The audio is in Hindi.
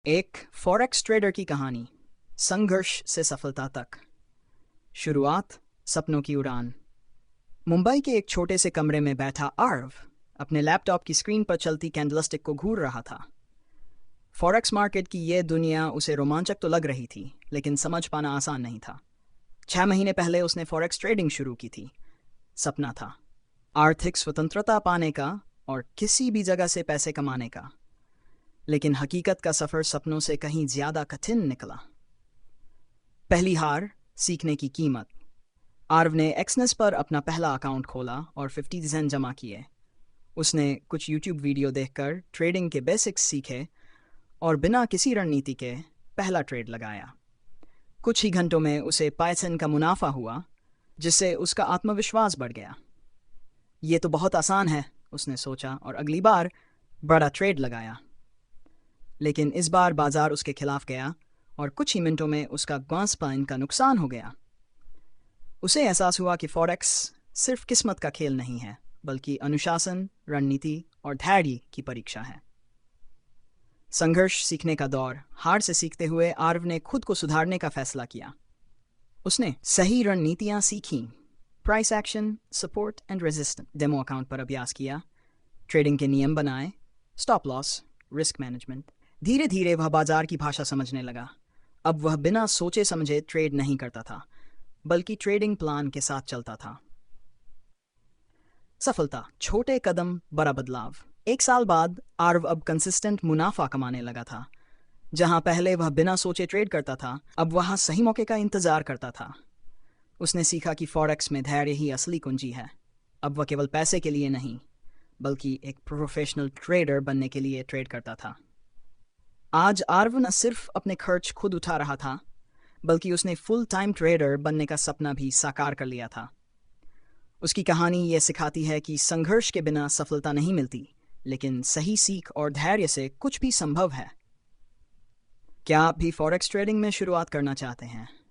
एक फॉरेक्स ट्रेडर की कहानी, संघर्ष से सफलता तक। शुरुआत, सपनों की उड़ान। मुंबई के एक छोटे से कमरे में बैठा आर्व अपने लैपटॉप की स्क्रीन पर चलती कैंडलस्टिक को घूर रहा था। फॉरेक्स मार्केट की यह दुनिया उसे रोमांचक तो लग रही थी, लेकिन समझ पाना आसान नहीं था। 6 महीने पहले उसने फॉरेक्स ट्रेडिंग शुरू की थी। सपना था आर्थिक स्वतंत्रता पाने का और किसी भी जगह से पैसे कमाने का। लेकिन हकीकत का सफर सपनों से कहीं ज्यादा कठिन निकला। पहली हार, सीखने की कीमत। आर्व ने एक्सनेस पर अपना पहला अकाउंट खोला और 50 सेंट जमा किए। उसने कुछ यूट्यूब वीडियो देखकर ट्रेडिंग के बेसिक्स सीखे और बिना किसी रणनीति के पहला ट्रेड लगाया। कुछ ही घंटों में उसे पाइसन का मुनाफा हुआ, जिससे उसका आत्मविश्वास बढ़ गया। ये तो बहुत आसान है, उसने सोचा और अगली बार बड़ा ट्रेड लगाया। लेकिन इस बार बाजार उसके खिलाफ गया और कुछ ही मिनटों में उसका 5 पॉइंट का नुकसान हो गया। उसे एहसास हुआ कि फॉरेक्स सिर्फ किस्मत का खेल नहीं है, बल्कि अनुशासन, रणनीति और धैर्य की परीक्षा है। संघर्ष सीखने का दौर। हार से सीखते हुए आर्व ने खुद को सुधारने का फैसला किया। उसने सही रणनीतियां सीखीं, price action, support and resistance, demo account पर अभ्यास किया, ट्रेडिंग के नियम बनाए, स्टॉप लॉस, रिस्क मैनेजमेंट। धीरे धीरे वह बाजार की भाषा समझने लगा। अब वह बिना सोचे समझे ट्रेड नहीं करता था, बल्कि ट्रेडिंग प्लान के साथ चलता था। सफलता, छोटे कदम, बड़ा बदलाव। 1 साल बाद आर्व अब कंसिस्टेंट मुनाफा कमाने लगा था। जहां पहले वह बिना सोचे ट्रेड करता था, अब वह सही मौके का इंतजार करता था। उसने सीखा कि फॉरेक्स में धैर्य ही असली कुंजी है। अब वह केवल पैसे के लिए नहीं, बल्कि एक प्रोफेशनल ट्रेडर बनने के लिए ट्रेड करता था। आज आर्व न सिर्फ अपने खर्च खुद उठा रहा था, बल्कि उसने फुल टाइम ट्रेडर बनने का सपना भी साकार कर लिया था। उसकी कहानी यह सिखाती है कि संघर्ष के बिना सफलता नहीं मिलती, लेकिन सही सीख और धैर्य से कुछ भी संभव है। क्या आप भी फॉरेक्स ट्रेडिंग में शुरुआत करना चाहते हैं?